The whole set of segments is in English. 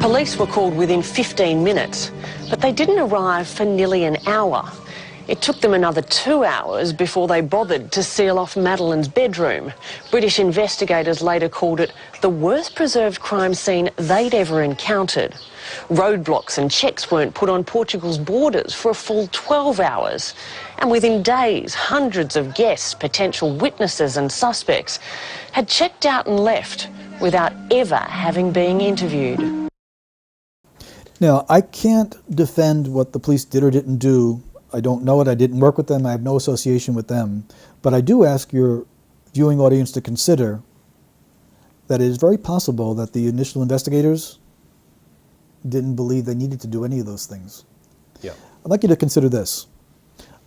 Police were called within 15 minutes, but they didn't arrive for nearly an hour. It took them another 2 hours before they bothered to seal off Madeleine's bedroom. British investigators later called it the worst preserved crime scene they'd ever encountered. Roadblocks and checks weren't put on Portugal's borders for a full 12 hours. And within days, hundreds of guests, potential witnesses and suspects had checked out and left without ever having been interviewed. Now, I can't defend what the police did or didn't do. I don't know it. I didn't work with them. I have no association with them. But I do ask your viewing audience to consider that it is very possible that the initial investigators didn't believe they needed to do any of those things. Yeah. I'd like you to consider this.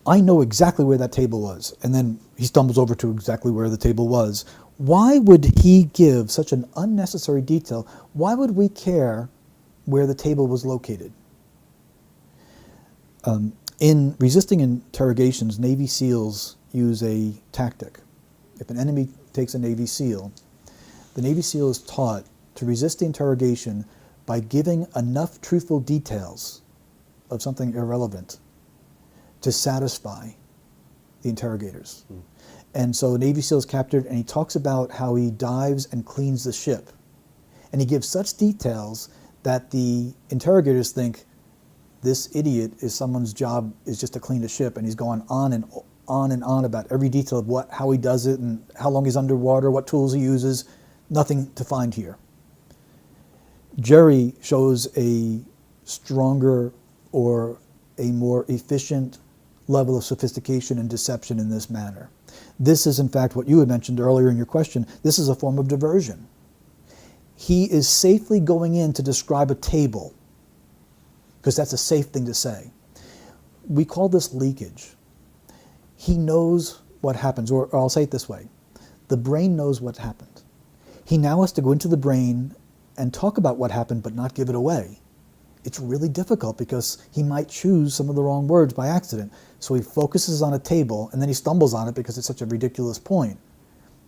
I know exactly where that table was, and then he stumbles over to exactly where the table was. Why would he give such an unnecessary detail? Why would we care where the table was located? In resisting interrogations, Navy SEALs use a tactic. If an enemy takes a Navy SEAL, the Navy SEAL is taught to resist the interrogation by giving enough truthful details of something irrelevant to satisfy the interrogators. And so a Navy SEAL is captured, and he talks about how he dives and cleans the ship. And he gives such details that the interrogators think this idiot is someone's job is just to clean the ship, and he's going on and on about every detail of how he does it and how long he's underwater, what tools he uses. Nothing to find here. Jerry shows a stronger or a more efficient level of sophistication and deception in this manner. This is, in fact, what you had mentioned earlier in your question. This is a form of diversion. He is safely going in to describe a table, because that's a safe thing to say. We call this leakage. He knows what happens, or I'll say it this way. The brain knows what happened. He now has to go into the brain and talk about what happened, but not give it away. It's really difficult because he might choose some of the wrong words by accident. So he focuses on a table, and then he stumbles on it because it's such a ridiculous point.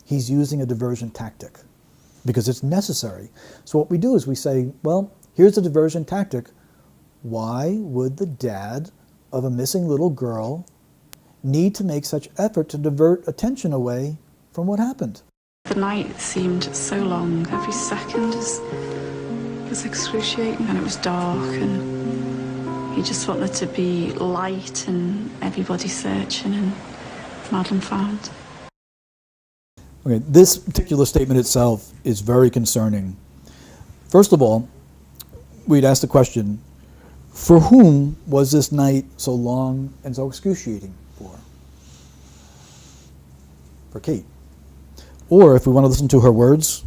He's using a diversion tactic because it's necessary. So what we do is we say, well, here's a diversion tactic. Why would the dad of a missing little girl need to make such effort to divert attention away from what happened? The night seemed so long. Every second was excruciating, and it was dark, and he just wanted to be light and everybody searching, and Madeleine found. Okay, this particular statement itself is very concerning. First of all, we'd ask the question, for whom was this night so long and so excruciating for? For Kate. Or if we want to listen to her words,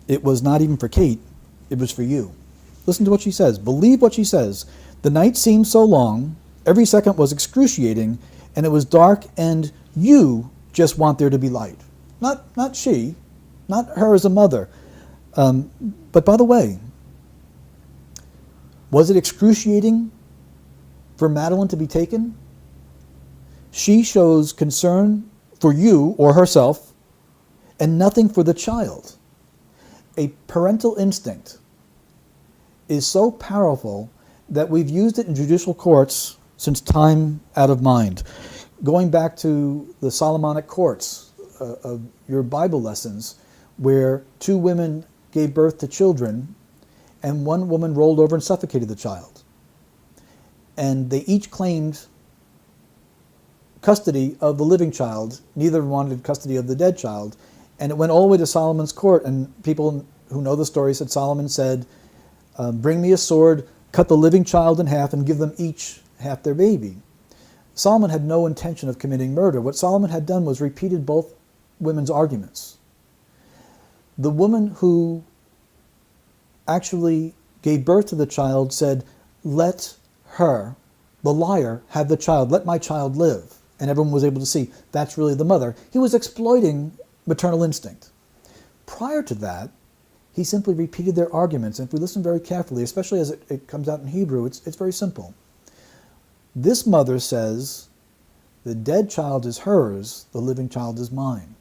it was not even for Kate, it was for you. Listen to what she says. Believe what she says. The night seemed so long, every second was excruciating, and it was dark, and you just want there to be light. Not she, not her as a mother. But by the way, was it excruciating for Madeleine to be taken? She shows concern for you or herself and nothing for the child. A parental instinct is so powerful that we've used it in judicial courts since time out of mind. Going back to the Solomonic courts of your Bible lessons, where two women gave birth to children and one woman rolled over and suffocated the child. And they each claimed custody of the living child. Neither wanted custody of the dead child. And it went all the way to Solomon's court, and people who know the story said Solomon said, bring me a sword, cut the living child in half, and give them each half their baby. Solomon had no intention of committing murder. What Solomon had done was repeated both women's arguments. The woman who actually gave birth to the child said, let her, the liar, have the child. Let my child live. And everyone was able to see that's really the mother. He was exploiting maternal instinct. Prior to that, he simply repeated their arguments. And if we listen very carefully, especially as it comes out in Hebrew, it's very simple. This mother says, the dead child is hers, the living child is mine.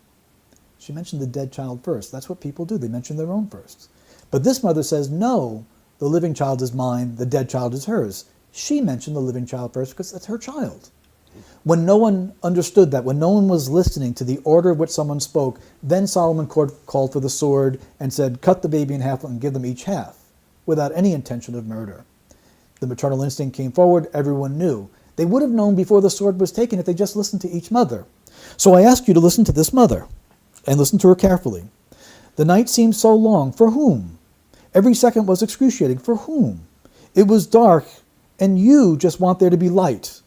She mentioned the dead child first. That's what people do. They mention their own first. But this mother says, no, the living child is mine, the dead child is hers. She mentioned the living child first because it's her child. When no one understood that, when no one was listening to the order of which someone spoke, then Solomon called for the sword and said, cut the baby in half and give them each half, without any intention of murder. The maternal instinct came forward, everyone knew. They would have known before the sword was taken if they just listened to each mother. So I ask you to listen to this mother, and listen to her carefully. The night seemed so long. For whom? Every second was excruciating. For whom? It was dark, and you just want there to be light.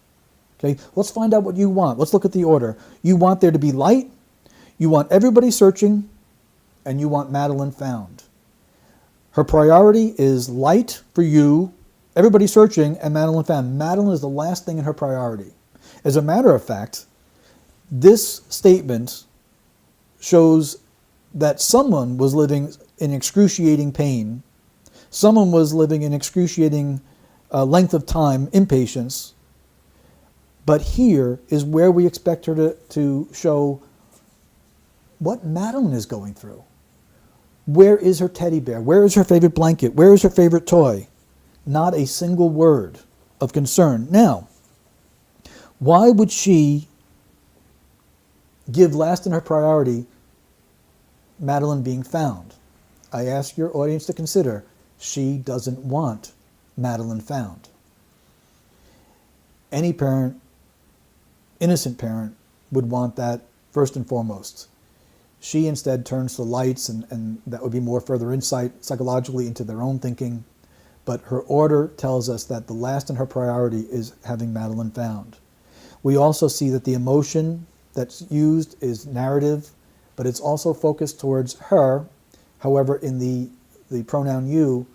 Okay, let's find out what you want. Let's look at the order. You want there to be light, you want everybody searching, and you want Madeline found. Her priority is light for you, everybody searching, and Madeline found. Madeline is the last thing in her priority. As a matter of fact, this statement shows that someone was living in excruciating pain, someone was living in excruciating length of time, impatience, but here is where we expect her to show what Madeline is going through. Where is her teddy bear? Where is her favorite blanket? Where is her favorite toy? Not a single word of concern. Now, why would she give last in her priority Madeline being found? I ask your audience to consider, she doesn't want Madeline found. Any parent, innocent parent, would want that first and foremost. She instead turns to lights, and that would be more further insight psychologically into their own thinking. But her order tells us that the last in her priority is having Madeline found. We also see that the emotion that's used is narrative, but it's also focused towards her. However, in the pronoun you,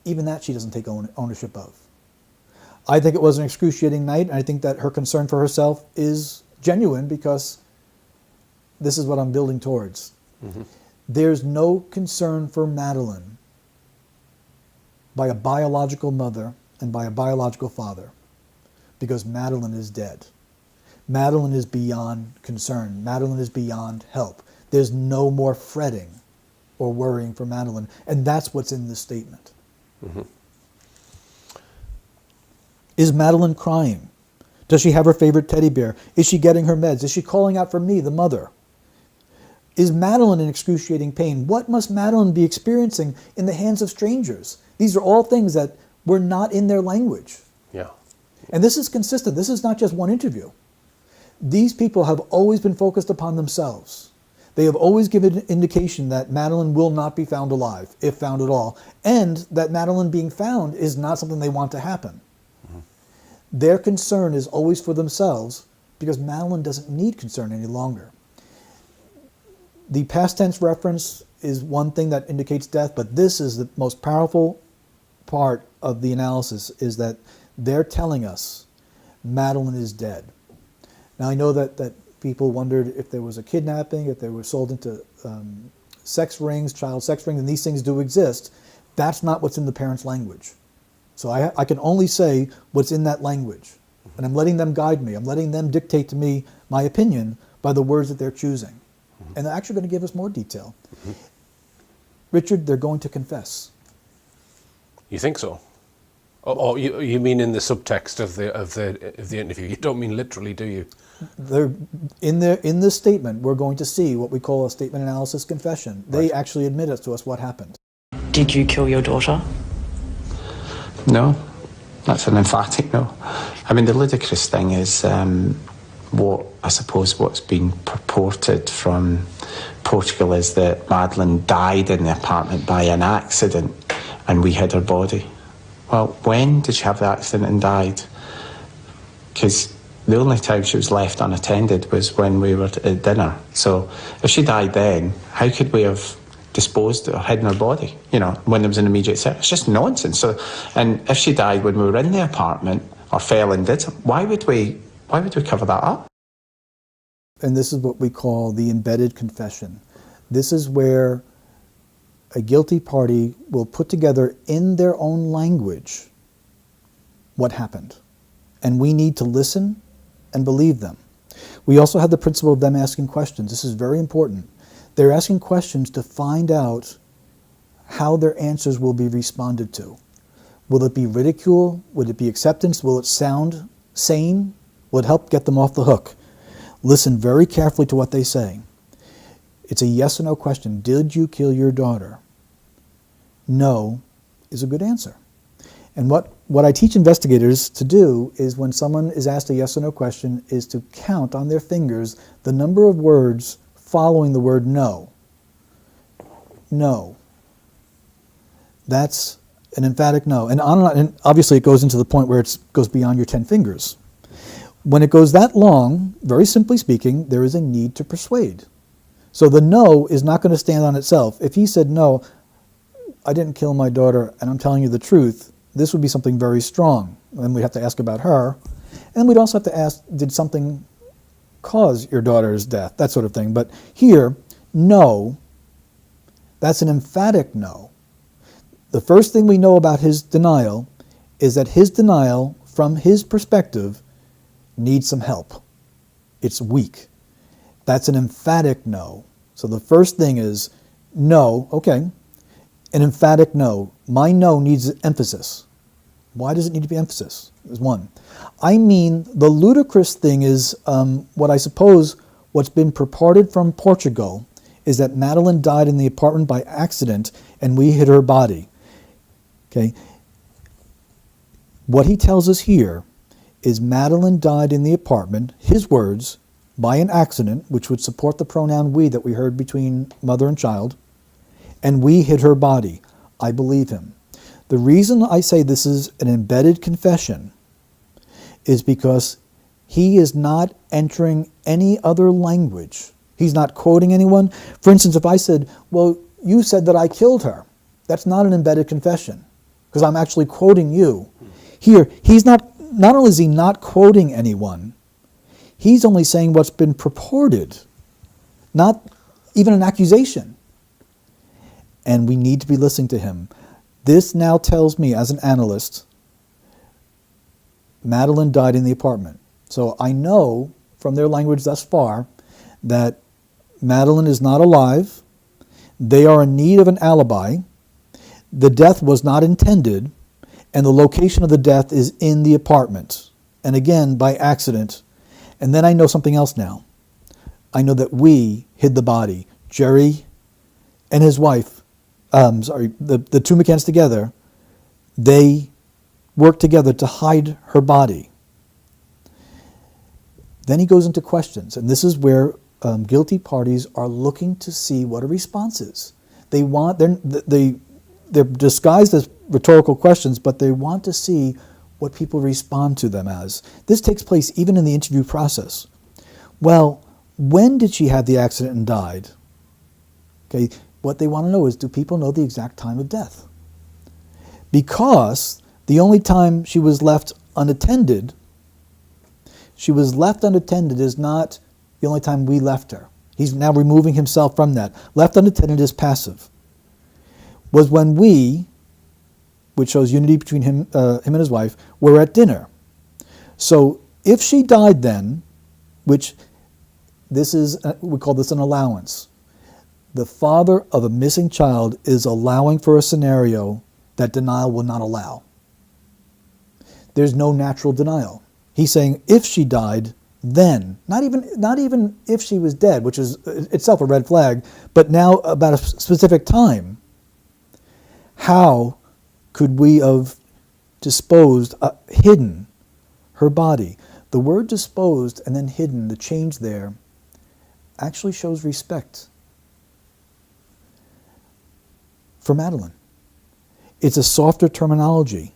even that she doesn't take ownership of. I think it was an excruciating night, and I think that her concern for herself is genuine because this is what I'm building towards. Mm-hmm. There's no concern for Madeline by a biological mother and by a biological father because Madeline is dead. Madeline is beyond concern. Madeline is beyond help. There's no more fretting or worrying for Madeline, and that's what's in this statement. Mm-hmm. Is Madeline crying? Does she have her favorite teddy bear? Is she getting her meds? Is she calling out for me, the mother? Is Madeline in excruciating pain? What must Madeline be experiencing in the hands of strangers? These are all things that were not in their language. Yeah. And this is consistent. This is not just one interview. These people have always been focused upon themselves. They have always given indication that Madeline will not be found alive, if found at all, and that Madeline being found is not something they want to happen. Mm-hmm. Their concern is always for themselves because Madeline doesn't need concern any longer. The past tense reference is one thing that indicates death, but this is the most powerful part of the analysis, is that they're telling us Madeline is dead. Now I know that people wondered if there was a kidnapping, if they were sold into sex rings, child sex rings, and these things do exist. That's not what's in the parents' language. So I can only say what's in that language. And I'm letting them guide me. I'm letting them dictate to me my opinion by the words that they're choosing. And they're actually going to give us more detail. Mm-hmm. Richard, they're going to confess. You think so? Oh, you mean in the subtext of the interview? You don't mean literally, do you? They're in this statement, we're going to see what we call a statement analysis confession. They actually admit to us what happened. Did you kill your daughter? No, that's an emphatic no. I mean, the ludicrous thing is what's been purported from Portugal is that Madeline died in the apartment by an accident and we hid her body. Well, when did she have the accident and died? Because the only time she was left unattended was when we were at dinner. So if she died then, how could we have disposed or hidden her body, when there was an immediate threat? It's just nonsense. So, and if she died when we were in the apartment or fell and did something, why would we cover that up? And this is what we call the embedded confession. This is where a guilty party will put together in their own language what happened. And we need to listen and believe them. We also have the principle of them asking questions. This is very important. They're asking questions to find out how their answers will be responded to. Will it be ridicule? Will it be acceptance? Will it sound sane? Will it help get them off the hook? Listen very carefully to what they say. It's a yes or no question. Did you kill your daughter? No is a good answer. And what I teach investigators to do is when someone is asked a yes or no question is to count on their fingers the number of words following the word no. No. That's an emphatic no. And on and on, and obviously it goes into the point where it goes beyond your 10 fingers. When it goes that long, very simply speaking, there is a need to persuade. So the no is not going to stand on itself. If he said, no, I didn't kill my daughter and I'm telling you the truth, this would be something very strong. Then we'd have to ask about her. And we'd also have to ask, did something cause your daughter's death? That sort of thing. But here, no, that's an emphatic no. The first thing we know about his denial is that his denial, from his perspective, needs some help. It's weak. That's an emphatic no. So the first thing is no, okay, an emphatic no. My no needs emphasis. Why does it need to be emphasis? Is one. I mean, the ludicrous thing is what I suppose what's been purported from Portugal is that Madeline died in the apartment by accident and we hid her body. Okay. What he tells us here is Madeline died in the apartment, his words, by an accident, which would support the pronoun we that we heard between mother and child, and we hid her body. I believe him. The reason I say this is an embedded confession is because he is not entering any other language. He's not quoting anyone. For instance, if I said, well, you said that I killed her, that's not an embedded confession because I'm actually quoting you. Here, he's not only is he not quoting anyone, he's only saying what's been purported, not even an accusation. And we need to be listening to him. This now tells me, as an analyst, Madeline died in the apartment. So I know from their language thus far that Madeline is not alive. They are in need of an alibi. The death was not intended, and the location of the death is in the apartment. And again, by accident. And then I know something else now. I know that we hid the body. Jerry and his wife, the two McCann's together, they worked together to hide her body. Then he goes into questions, and this is where guilty parties are looking to see what a response is. They're disguised as rhetorical questions, but they want to see what people respond to them as. This takes place even in the interview process. Well, when did she have the accident and died? Okay, what they want to know is, do people know the exact time of death? Because the only time she was left unattended is not the only time we left her. He's now removing himself from that. Left unattended is passive. Was when we, which shows unity between him and his wife, were at dinner. So if she died then, which this is, we call this an allowance. The father of a missing child is allowing for a scenario that denial will not allow. There's no natural denial. He's saying if she died, then, not even if she was dead, which is itself a red flag, but now about a specific time. How could we have disposed, hidden her body? The word disposed and then hidden, the change there, actually shows respect for Madeline. It's a softer terminology.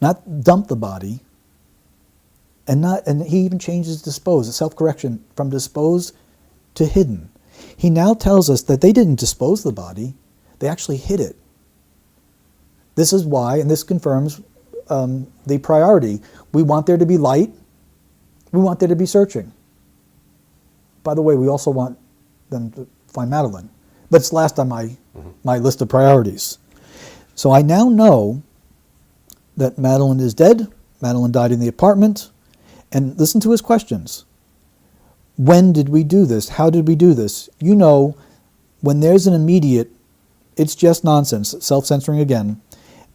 Not dump the body, and he even changes dispose, a self-correction from disposed to hidden. He now tells us that they didn't dispose the body, they actually hid it. This is why, and this confirms the priority. We want there to be light. We want there to be searching. By the way, we also want them to find Madeline. But it's last on my list of priorities. So I now know that Madeline is dead. Madeline died in the apartment. And listen to his questions. When did we do this? How did we do this? You know, when there's an immediate it's just nonsense, self-censoring again.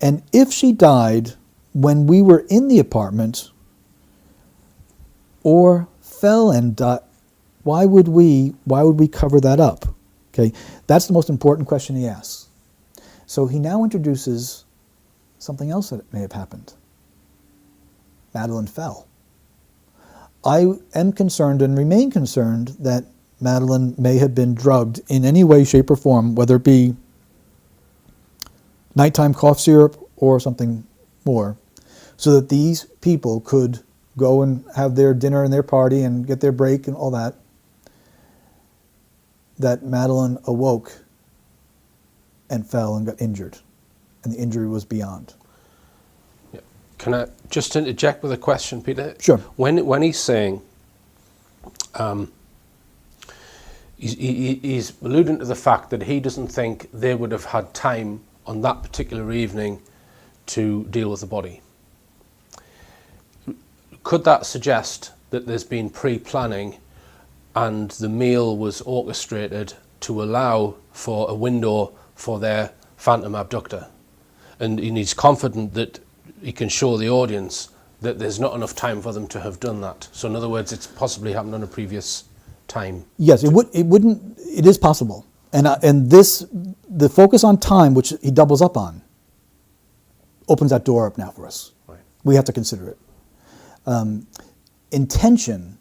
And if she died when we were in the apartment or fell and died, why would we cover that up? Okay, that's the most important question he asks. So he now introduces something else that may have happened. Madeleine fell. I am concerned and remain concerned that Madeleine may have been drugged in any way, shape, or form, whether it be nighttime cough syrup or something more, so that these people could go and have their dinner and their party and get their break and all that, that Madeleine awoke and fell and got injured, and the injury was beyond. Yeah. Can I just interject with a question, Peter? Sure. When he's saying, he's alluding to the fact that he doesn't think they would have had time on that particular evening to deal with the body. Could that suggest that there's been pre-planning and the meal was orchestrated to allow for a window for their phantom abductor? And he's confident that he can show the audience that there's not enough time for them to have done that. So in other words, it's possibly happened on a previous time. Yes, it is possible. And the focus on time, which he doubles up on, opens that door up now for us. Right. We have to consider it. Intention,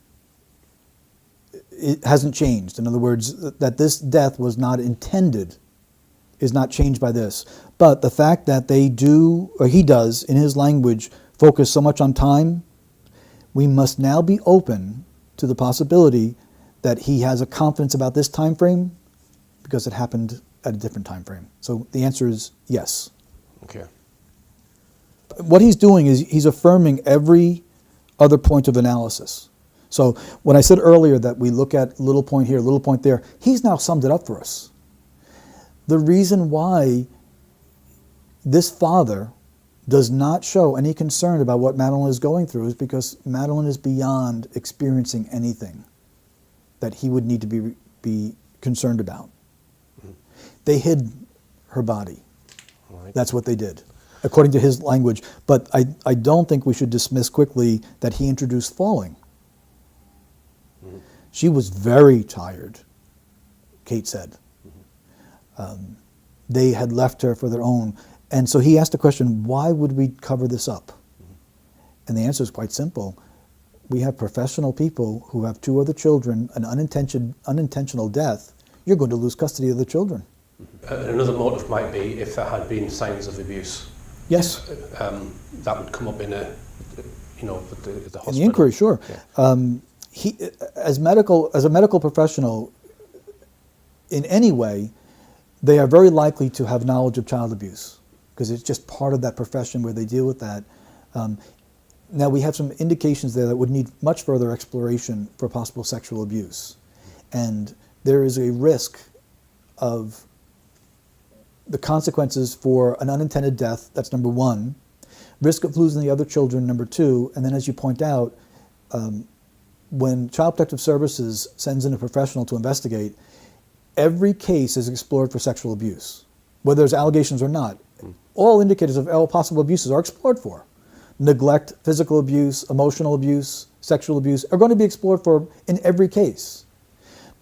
it hasn't changed. In other words, that this death was not intended is not changed by this. But the fact that they do, or he does, in his language, focus so much on time, we must now be open to the possibility that he has a confidence about this time frame because it happened at a different time frame. So the answer is yes. Okay. What he's doing is he's affirming every other point of analysis. So when I said earlier that we look at little point here, little point there, he's now summed it up for us. The reason why this father does not show any concern about what Madeleine is going through is because Madeleine is beyond experiencing anything that he would need to be concerned about. Mm-hmm. They hid her body. Right. That's what they did, according to his language. But I don't think we should dismiss quickly that he introduced falling. Mm-hmm. She was very tired, Kate said. Mm-hmm. They had left her for their own. And so he asked the question, why would we cover this up? Mm-hmm. And the answer is quite simple. We have professional people who have 2 other children, an unintentional death. You're going to lose custody of the children. Another motive might be if there had been signs of abuse. Yes. That would come up in a, at the hospital. In the inquiry, sure. Yeah. He, as a medical professional, in any way, they are very likely to have knowledge of child abuse because it's just part of that profession where they deal with that. Now we have some indications there that would need much further exploration for possible sexual abuse. And there is a risk of the consequences for an unintended death, that's number 1. Risk of losing the other children, number 2. And then as you point out, when Child Protective Services sends in a professional to investigate, every case is explored for sexual abuse, whether there's allegations or not. All indicators of all possible abuses are explored for. Neglect, physical abuse, emotional abuse, sexual abuse are going to be explored for in every case.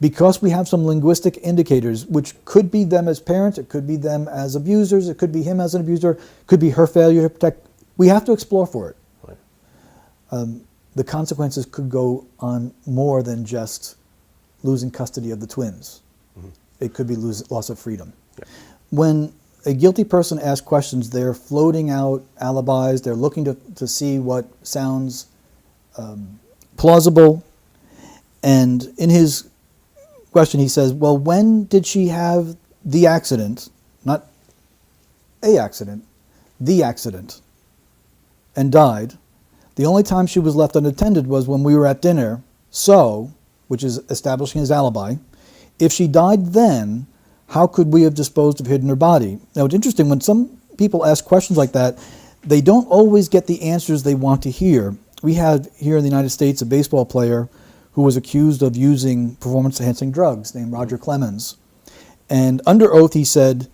Because we have some linguistic indicators, which could be them as parents, it could be them as abusers, it could be him as an abuser, it could be her failure to protect. We have to explore for it. Right. The consequences could go on more than just losing custody of the twins. Mm-hmm. It could be loss of freedom. Yeah. When a guilty person asks questions, they're floating out alibis, they're looking to see what sounds plausible. And in his question, he says, well, when did she have the accident, not a accident, the accident, and died? The only time she was left unattended was when we were at dinner, so, which is establishing his alibi. If she died then, how could we have disposed of hidden her body? Now, it's interesting, when some people ask questions like that, they don't always get the answers they want to hear. We had here in the United States a baseball player who was accused of using performance-enhancing drugs named Roger Clemens. And under oath he said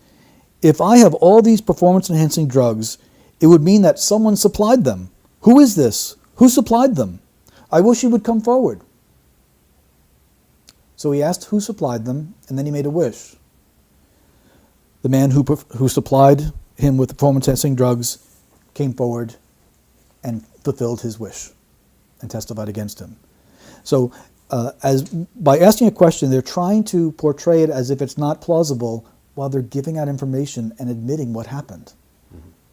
If I have all these performance-enhancing drugs, it would mean that someone supplied them. Who is this? Who supplied them? I wish he would come forward. So he asked who supplied them, and then he made a wish. The man who supplied him with performance-enhancing drugs came forward and fulfilled his wish and testified against him. So by asking a question, they're trying to portray it as if it's not plausible while they're giving out information and admitting what happened.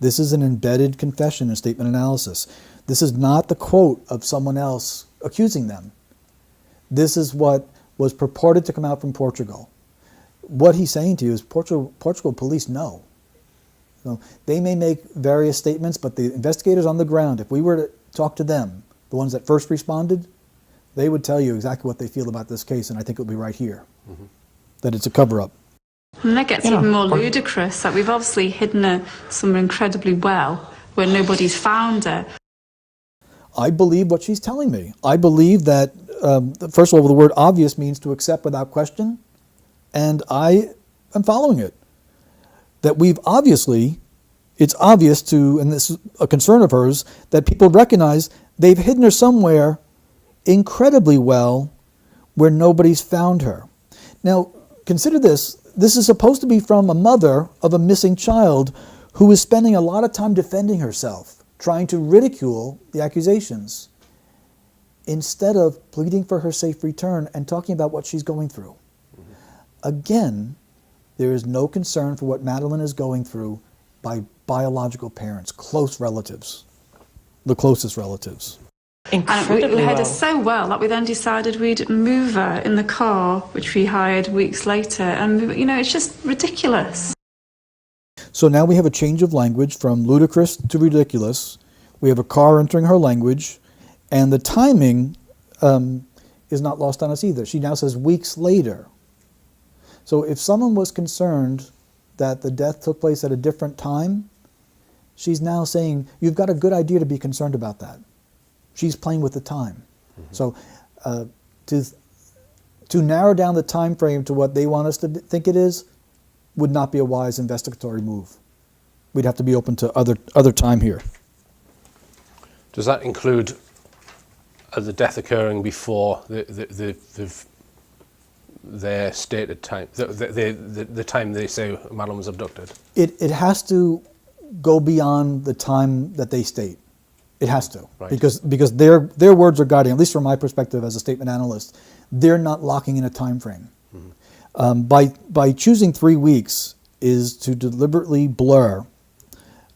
This is an embedded confession and statement analysis. This is not the quote of someone else accusing them. This is what was purported to come out from Portugal. What he's saying to you is Portugal police know. So they may make various statements, but the investigators on the ground, if we were to talk to them, the ones that first responded, they would tell you exactly what they feel about this case, and I think it'll be right here, that it's a cover-up. And that gets even more ludicrous, that we've obviously hidden her somewhere incredibly well, where nobody's found her. I believe what she's telling me. I believe that, first of all, the word obvious means to accept without question, and I am following it. That we've obviously, it's obvious to, and this is a concern of hers, that people recognize they've hidden her somewhere incredibly well where nobody's found her. Now, consider this. This is supposed to be from a mother of a missing child who is spending a lot of time defending herself, trying to ridicule the accusations, instead of pleading for her safe return and talking about what she's going through. Again, there is no concern for what Madeleine is going through by biological parents, close relatives, the closest relatives. Incredibly and we had her so well that we then decided we'd move her in the car, which we hired weeks later. And, you know, it's just ridiculous. So now we have a change of language from ludicrous to ridiculous. We have a car entering her language, and the timing is not lost on us either. She now says weeks later. So if someone was concerned that the death took place at a different time, she's now saying, you've got a good idea to be concerned about that. She's playing with the time. So to narrow down the time frame to what they want us to think it is would not be a wise investigatory move. We'd have to be open to other time here. Does that include the death occurring before their stated time, the time they say Madeleine was abducted? It has to go beyond the time that they state. It has to, right. because their words are guiding, at least from my perspective as a statement analyst. They're not locking in a time frame. By choosing 3 weeks is to deliberately blur.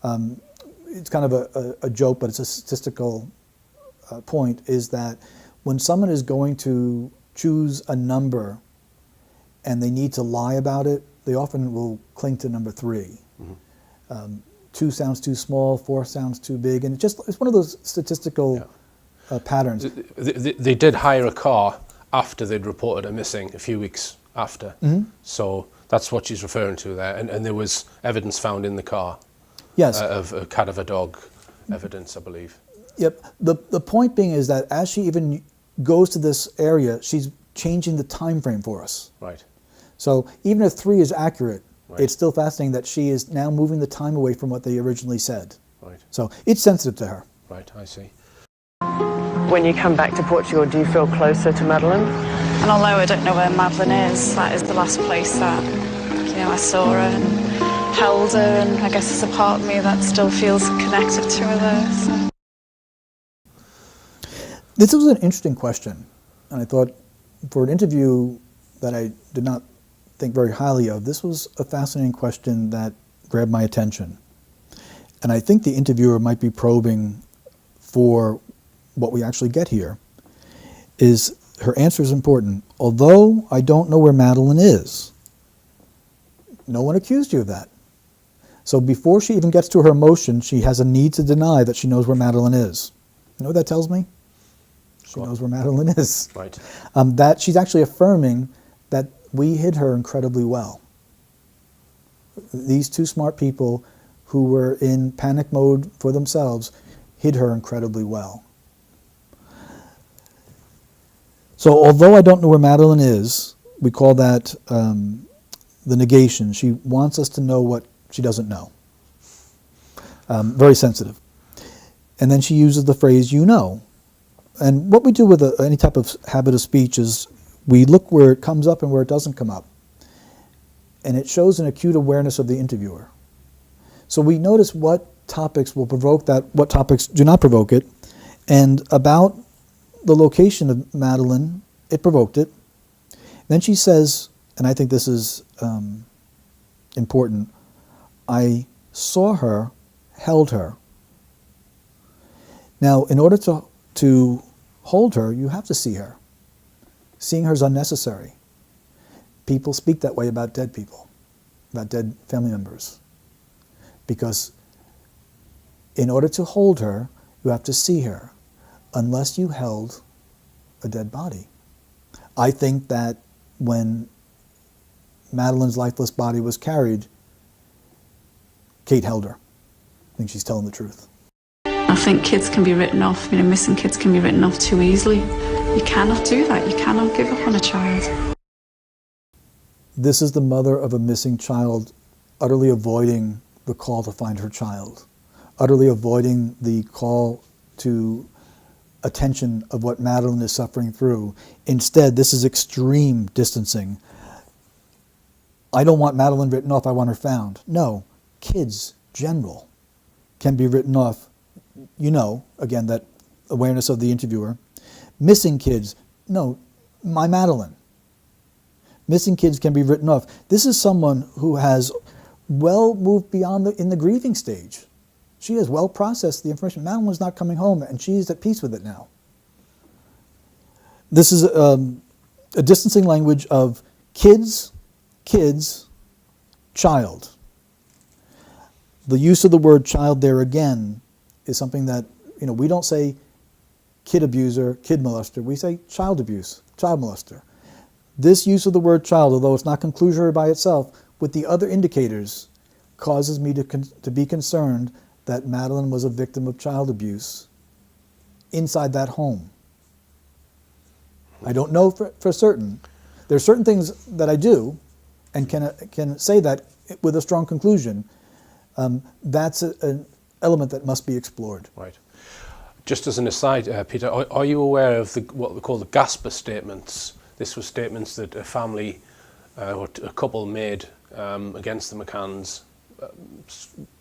It's kind of a joke, but it's a statistical point, is that when someone is going to choose a number and they need to lie about it, they often will cling to number 3. 2 sounds too small, 4 sounds too big, and it's one of those statistical patterns. They did hire a car after they'd reported her missing, a few weeks after. So that's what she's referring to there, and there was evidence found in the car. Yes. Of a cat of a dog evidence, I believe. Yep. The point being is that as she even goes to this area, she's changing the time frame for us. Right. So even if 3 is accurate, right. It's still fascinating that she is now moving the time away from what they originally said. Right. So it's sensitive to her. Right, I see. When you come back to Portugal, do you feel closer to Madeleine? And although I don't know where Madeleine is, that is the last place that, you know, I saw her and held her, and I guess there's a part of me that still feels connected to her there. So. This was an interesting question, and I thought for an interview that I did not think very highly of, this was a fascinating question that grabbed my attention. And I think the interviewer might be probing for what we actually get here. Is her answer is important. Although I don't know where Madeleine is, no one accused you of that. So before she even gets to her emotion, she has a need to deny that she knows where Madeleine is. You know what that tells me? She knows where Madeleine is. Right. That she's actually affirming that we hid her incredibly well. These 2 smart people who were in panic mode for themselves hid her incredibly well. So although I don't know where Madeleine is, we call that the negation. She wants us to know what She doesn't know. Very sensitive. And then she uses the phrase, you know. And what we do with any type of habit of speech is we look where it comes up and where it doesn't come up. And it shows an acute awareness of the interviewer. So we notice what topics will provoke that, what topics do not provoke it. And about the location of Madeleine, it provoked it. Then she says, and I think this is important, I saw her, held her. Now, in order to hold her, you have to see her. Seeing her is unnecessary. People speak that way about dead people, about dead family members. Because in order to hold her, you have to see her, unless you held a dead body. I think that when Madeleine's lifeless body was carried, Kate held her. I think she's telling the truth. I think kids can be written off, missing kids can be written off too easily. You cannot do that. You cannot give up on a child. This is the mother of a missing child utterly avoiding the call to find her child, utterly avoiding the call to attention of what Madeleine is suffering through. Instead, this is extreme distancing. I don't want Madeleine written off, I want her found. No, kids, general, can be written off. You know, again, that awareness of the interviewer. Missing kids, no, my Madeleine. Missing kids can be written off. This is someone who has well moved beyond in the grieving stage. She has well processed the information. Madeline was not coming home, and she's at peace with it now. This is a distancing language of kids, child. The use of the word child there again is something that, we don't say kid abuser, kid molester. We say child abuse, child molester. This use of the word child, although it's not conclusory by itself, with the other indicators, causes me to be concerned that Madeleine was a victim of child abuse inside that home. I don't know for certain. There are certain things that I do and can say that with a strong conclusion. That's an element that must be explored. Right. Just as an aside, Peter, are you aware of what we call the Gasper statements? This was statements that a family or a couple made against the McCann's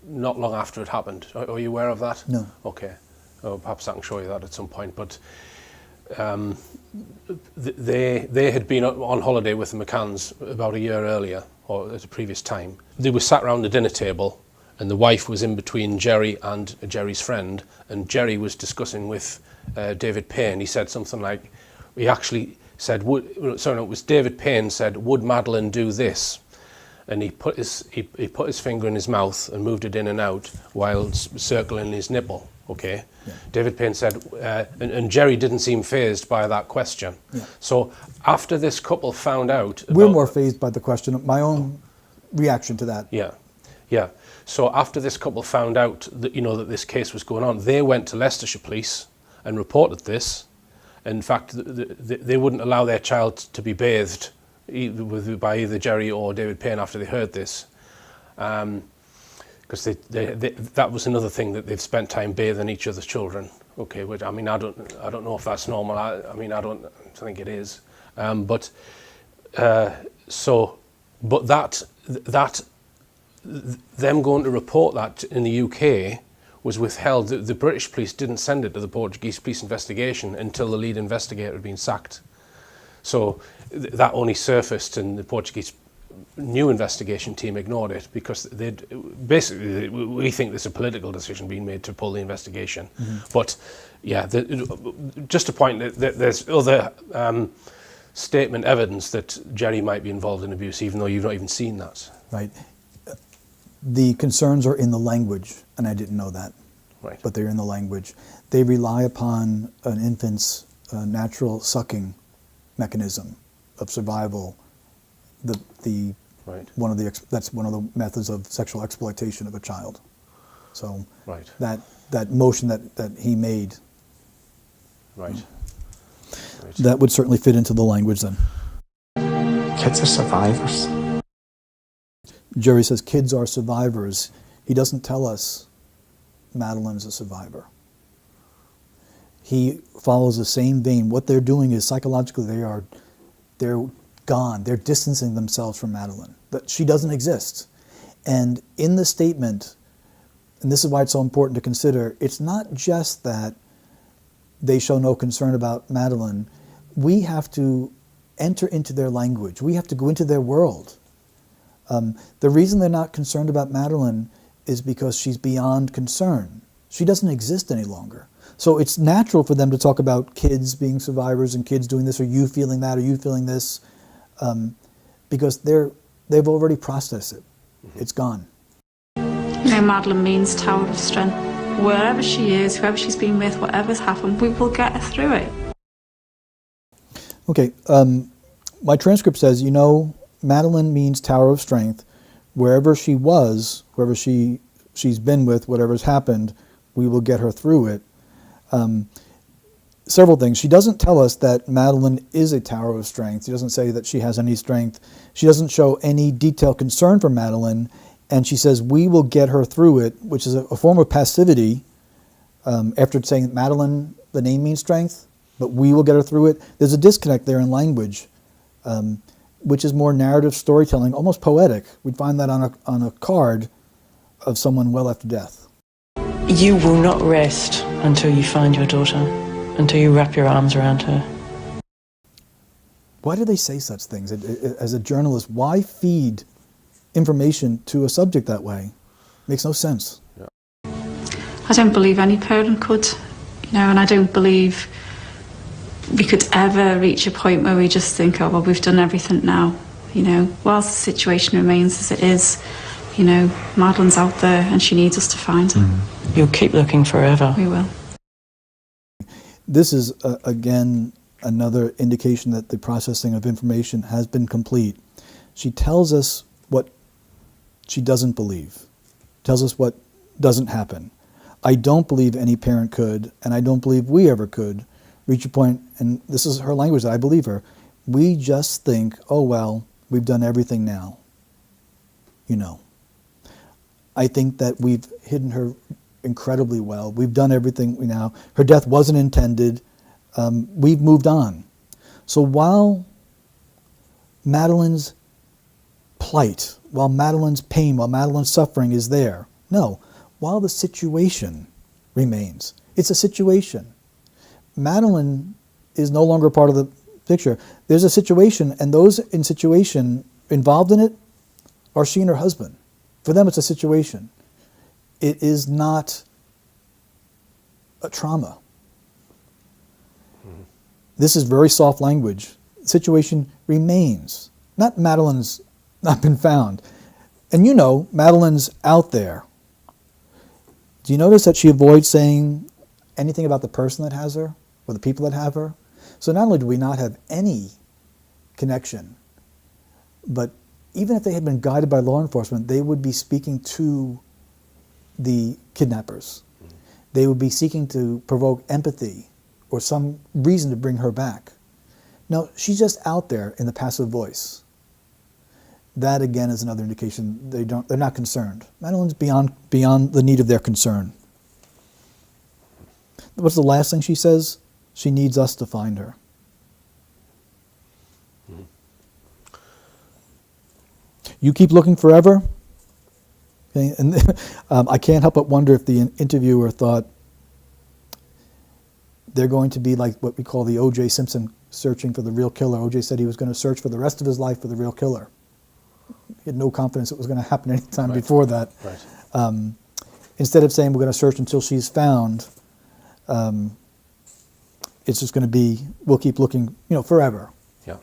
not long after it happened. Are you aware of that? No. Okay. Oh, perhaps I can show you that at some point. But they had been on holiday with the McCann's about a year earlier, or at a previous time. They were sat around the dinner table, and the wife was in between Jerry and Jerry's friend, and Jerry was discussing with David Payne. He said something like, he actually said, it was David Payne said, would Madeleine do this? And he put his finger in his mouth and moved it in and out while circling his nipple. Okay. Yeah. David Payne said, and Jerry didn't seem fazed by that question. Yeah. So after this couple found out, we're more fazed by the question. My own reaction to that. Yeah, yeah. So after this couple found out that that this case was going on, they went to Leicestershire Police and reported this. In fact, they wouldn't allow their child to be bathed by either Jerry or David Payne after they heard this, because that was another thing, that they've spent time bathing each other's children. Okay, which I don't know if that's normal. I don't think it is. But them going to report that in the UK was withheld. The British police didn't send it to the Portuguese police investigation until the lead investigator had been sacked. So that only surfaced, and the Portuguese new investigation team ignored it because we think there's a political decision being made to pull the investigation. Mm-hmm. But yeah, just to point that there's other statement evidence that Jerry might be involved in abuse, even though you've not even seen that. Right. The concerns are in the language, and I didn't know that. Right. But they're in the language. They rely upon an infant's natural sucking mechanism of survival. Right. That's one of the methods of sexual exploitation of a child. So right. that motion that he made. Right. That would certainly fit into the language then. Kids are survivors. Jerry says kids are survivors. He doesn't tell us Madeline is a survivor. He follows the same vein. What they're doing is psychologically they're gone. They're distancing themselves from Madeline. That she doesn't exist. And in the statement, and this is why it's so important to consider, it's not just that they show no concern about Madeline. We have to enter into their language. We have to go into their world. The reason they're not concerned about Madeline is because she's beyond concern. She doesn't exist any longer. So it's natural for them to talk about kids being survivors and kids doing this, or you feeling that, or you feeling this, because they've already processed it. It's gone. You know, Madeline means tower of strength. Wherever she is, whoever she's been with, whatever's happened, we will get her through it. Okay, my transcript says, you know, Madeline means tower of strength. Wherever she was, whoever she's been with, whatever's happened, we will get her through it. Several things. She doesn't tell us that Madeline is a tower of strength. She doesn't say that she has any strength. She doesn't show any detailed concern for Madeline. And she says, we will get her through it, which is a form of passivity. After saying that Madeline, the name means strength, but we will get her through it. There's a disconnect there in language, which is more narrative storytelling, almost poetic. We'd find that on a card of someone well after death. You will not rest until you find your daughter, until you wrap your arms around her. Why do they say such things? As a journalist, why feed information to a subject that way? Makes no sense. I don't believe any parent could, you know, and I don't believe we could ever reach a point where we just think, oh, well, we've done everything now. You know, whilst the situation remains as it is, you know, Madeline's out there and she needs us to find her. You'll keep looking forever. We will. This is, again, another indication that the processing of information has been complete. She tells us what she doesn't believe, tells us what doesn't happen. I don't believe any parent could, and I don't believe we ever could, reach a point, and this is her language, I believe her, we just think, oh, well, we've done everything now. You know. I think that we've hidden her incredibly well. We've done everything we now. Her death wasn't intended. We've moved on. So while Madeline's plight, while Madeline's pain, while Madeline's suffering is there, no, while the situation remains. It's a situation. Madeline is no longer part of the picture. There's a situation, and those in situation involved in it are she and her husband. For them, it's a situation. It is not a trauma. This is very soft language. The situation remains. Not Madeline's not been found. And you know, Madeline's out there. Do you notice that she avoids saying anything about the person that has her or the people that have her? So not only do we not have any connection, but even if they had been guided by law enforcement, they would be speaking to the kidnappers. They would be seeking to provoke empathy or some reason to bring her back. No, she's just out there in the passive voice. That again is another indication they're not concerned. Madeline's beyond the need of their concern. What's the last thing she says? She needs us to find her. You keep looking forever. Okay? And I can't help but wonder if the interviewer thought they're going to be like what we call the O.J. Simpson searching for the real killer. O.J. said he was going to search for the rest of his life for the real killer. He had no confidence it was going to happen any time before that. Right. Instead of saying we're going to search until she's found, it's just going to be, we'll keep looking, forever. Yeah.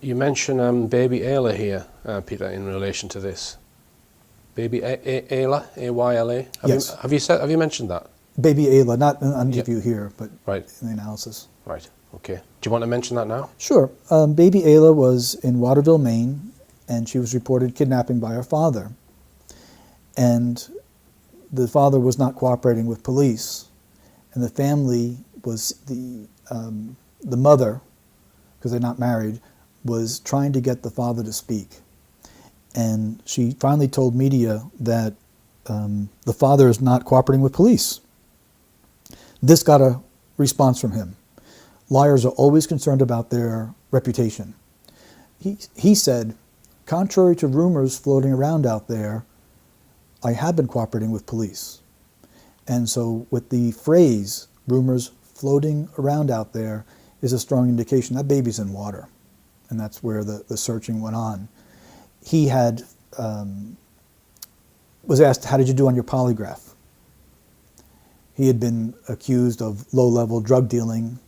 You mention baby Ayla here, Peter, in relation to this. Baby Ayla, A-Y-L-A. Yes. Have you mentioned that? Baby Ayla, not in the interview here, but in the analysis. Right. Okay. Do you want to mention that now? Sure. Baby Ayla was in Waterville, Maine, and she was reported kidnapping by her father. And the father was not cooperating with police, and the family was the mother, because they're not married, was trying to get the father to speak. And she finally told media that the father is not cooperating with police. This got a response from him. Liars are always concerned about their reputation. He said, contrary to rumors floating around out there, I have been cooperating with police. And so with the phrase, rumors floating around out there, is a strong indication that baby's in water. And that's where the searching went on. He had, was asked, how did you do on your polygraph? He had been accused of low-level drug dealing,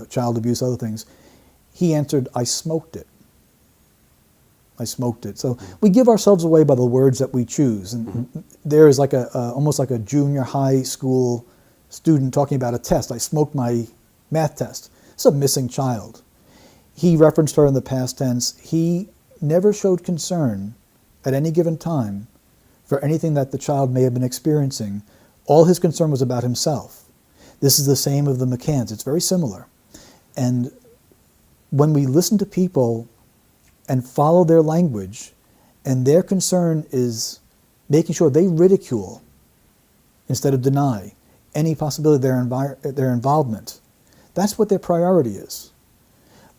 child abuse, other things. He answered, I smoked it. I smoked it. So we give ourselves away by the words that we choose. And there is like almost like a junior high school student talking about a test. I smoked my math test. It's a missing child. He referenced her in the past tense. He never showed concern at any given time for anything that the child may have been experiencing. All his concern was about himself. This is the same of the McCann's. It's very similar. And when we listen to people and follow their language, and their concern is making sure they ridicule instead of deny any possibility of their involvement, that's what their priority is.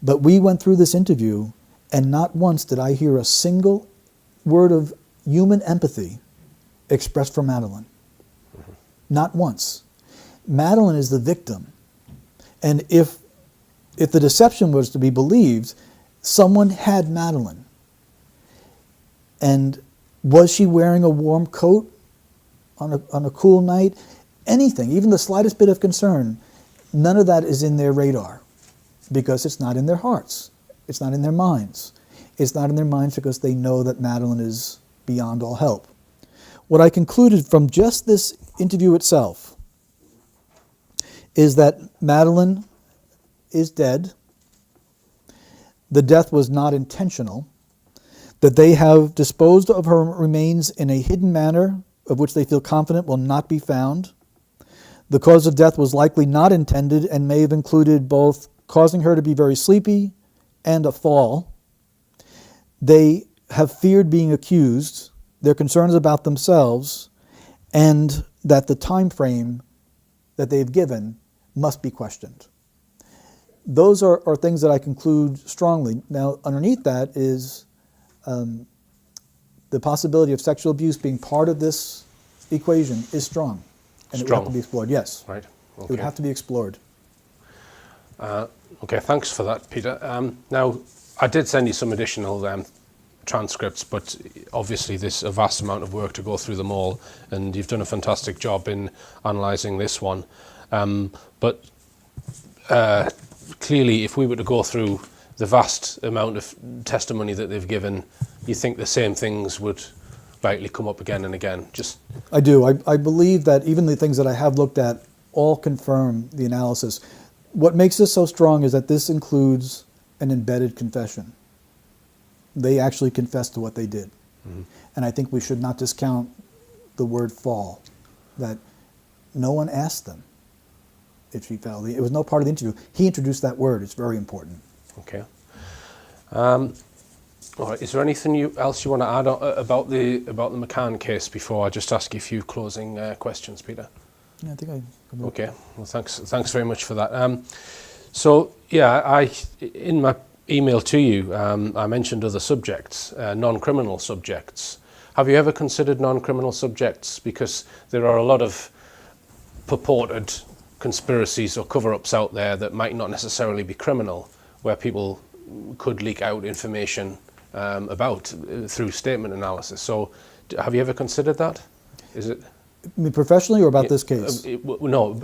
But we went through this interview, and not once did I hear a single word of human empathy expressed from Madeline. Not once. Madeline is the victim. And if the deception was to be believed, someone had Madeline. And was she wearing a warm coat on a cool night? Anything, even the slightest bit of concern, none of that is in their radar because it's not in their hearts. It's not in their minds. It's not in their minds because they know that Madeline is beyond all help. What I concluded from just this interview itself is that Madeline is dead. The death was not intentional, that they have disposed of her remains in a hidden manner of which they feel confident will not be found. The cause of death was likely not intended and may have included both causing her to be very sleepy and a fall. They have feared being accused, their concerns about themselves, and that the time frame that they've given must be questioned. Those are things that I conclude strongly. Now, underneath that is the possibility of sexual abuse being part of this equation is strong. And it would have to be explored, yes. Right. Okay. It would have to be explored. Okay, thanks for that, Peter. Now, I did send you some additional transcripts, but obviously there's a vast amount of work to go through them all, and you've done a fantastic job in analysing this one. But clearly, if we were to go through the vast amount of testimony that they've given, you think the same things would likely come up again and again? I do. I believe that even the things that I have looked at all confirm the analysis. What makes this so strong is that this includes an embedded confession. They actually confessed to what they did. Mm-hmm. And I think we should not discount the word fall, that no one asked them if she fell. It was no part of the interview. He introduced that word. It's very important. Okay. All right. Is there anything else you want to add about the McCann case before I just ask you a few closing questions, Peter? Yeah, I think I. Okay. Well, thanks very much for that. So yeah, in my email to you, I mentioned other subjects, non-criminal subjects. Have you ever considered non-criminal subjects? Because there are a lot of purported conspiracies or cover-ups out there that might not necessarily be criminal, where people could leak out information about through statement analysis. So have you ever considered that? Is it? I mean, professionally or about this case? No.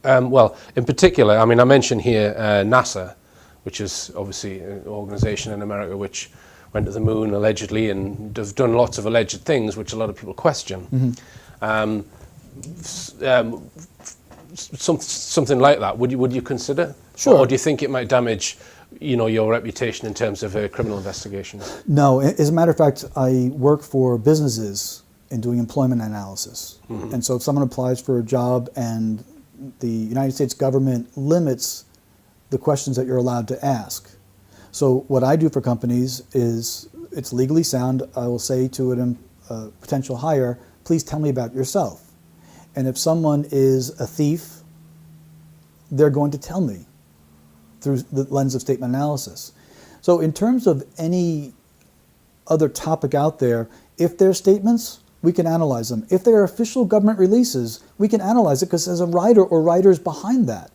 Well, in particular, I mean, I mentioned here NASA, which is obviously an organization in America which went to the moon allegedly and have done lots of alleged things which a lot of people question. Mm-hmm. Something like that, would you consider? Sure. Or do you think it might damage, your reputation in terms of criminal investigations? No. As a matter of fact, I work for businesses in doing employment analysis. Mm-hmm. And so if someone applies for a job and the United States government limits the questions that you're allowed to ask. So what I do for companies is it's legally sound, I will say to a potential hire, please tell me about yourself. And if someone is a thief, they're going to tell me through the lens of statement analysis. So in terms of any other topic out there, if they're statements, we can analyze them. If they're official government releases, we can analyze it because there's a writer or writers behind that.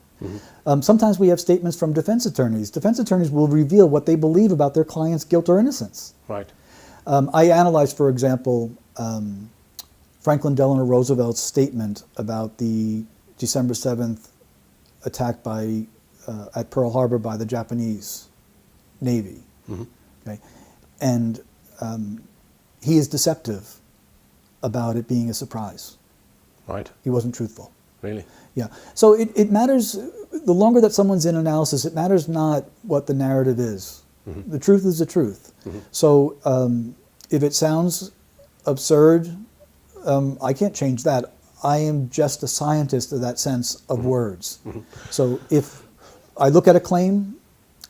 Sometimes we have statements from defense attorneys. Defense attorneys will reveal what they believe about their client's guilt or innocence. Right. I analyzed, for example, Franklin Delano Roosevelt's statement about the December 7th attack at Pearl Harbor by the Japanese Navy. Okay? And he is deceptive about it being a surprise. Right. He wasn't truthful. Really? Yeah. So it matters, the longer that someone's in analysis, it matters not what the narrative is. The truth is the truth. So if it sounds absurd, I can't change that. I am just a scientist of that sense of words. So if I look at a claim,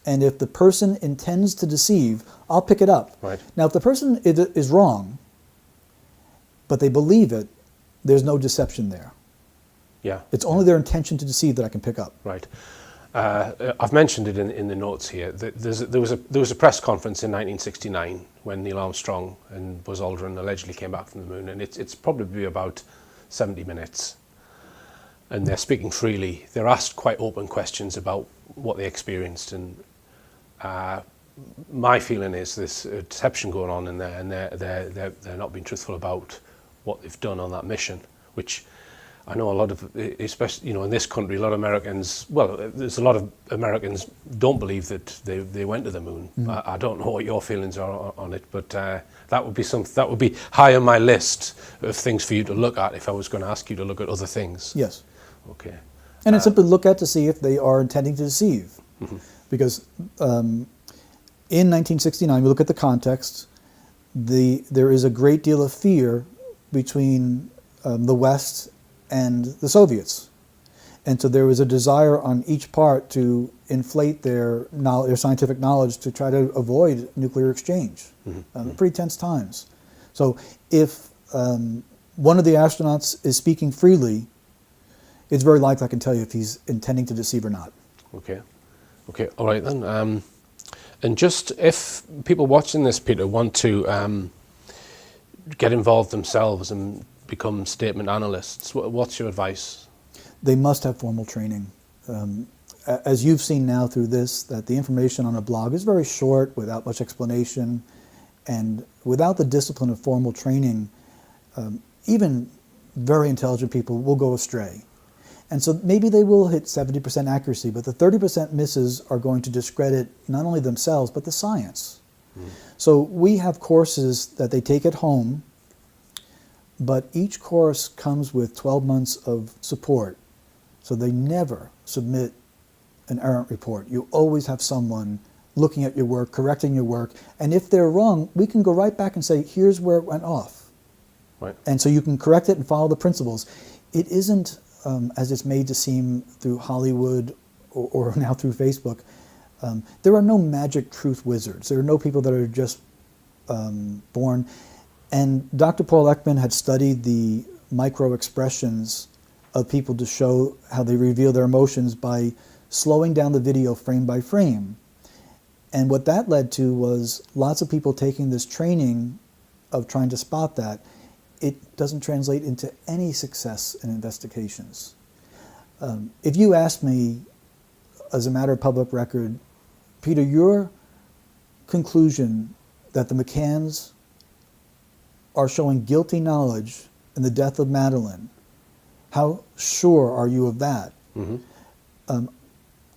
and if the person intends to deceive, I'll pick it up. Right. Now, if the person is wrong, but they believe it, there's no deception there. Yeah. It's only their intention to deceive that I can pick up. Right. I've mentioned it in the notes here. There was a press conference in 1969 when Neil Armstrong and Buzz Aldrin allegedly came back from the moon, and it's probably about 70 minutes. And they're speaking freely. They're asked quite open questions about what they experienced, and my feeling is there's a deception going on in there, and they're not being truthful about what they've done on that mission, which I know a lot of, especially in this country, a lot of Americans, well, there's a lot of Americans don't believe that they went to the moon. I don't know what your feelings are on it, but that would be high on my list of things for you to look at if I was going to ask you to look at other things. Yes. Okay. And it's simply look at to see if they are intending to deceive. Because in 1969, we look at the context, there is a great deal of fear between the West and the Soviets. And so there was a desire on each part to inflate their scientific knowledge to try to avoid nuclear exchange. Pretty tense times. So if one of the astronauts is speaking freely, it's very likely I can tell you if he's intending to deceive or not. Okay. Okay, all right then. And just if people watching this, Peter, want to get involved themselves and become statement analysts, what's your advice? They must have formal training. As you've seen now through this, that the information on a blog is very short, without much explanation, and without the discipline of formal training, even very intelligent people will go astray. And so maybe they will hit 70% accuracy, but the 30% misses are going to discredit not only themselves, but the science. So we have courses that they take at home, but each course comes with 12 months of support. So they never submit an errant report. You always have someone looking at your work, correcting your work, and if they're wrong, we can go right back and say, here's where it went off. Right. And so you can correct it and follow the principles. It isn't, as it's made to seem through Hollywood or now through Facebook, there are no magic truth wizards. There are no people that are just born. And Dr. Paul Ekman had studied the micro expressions of people to show how they reveal their emotions by slowing down the video frame by frame. And what that led to was lots of people taking this training of trying to spot that. It doesn't translate into any success in investigations. If you asked me, as a matter of public record, Peter, your conclusion that the McCann's are showing guilty knowledge in the death of Madeleine, how sure are you of that?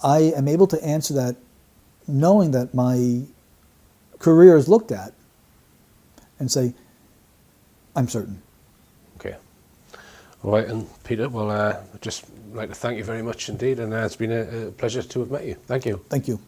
I am able to answer that knowing that my career is looked at and say, I'm certain. Okay. All right, and Peter, well, I'd just like to thank you very much indeed, and it's been a pleasure to have met you. Thank you. Thank you.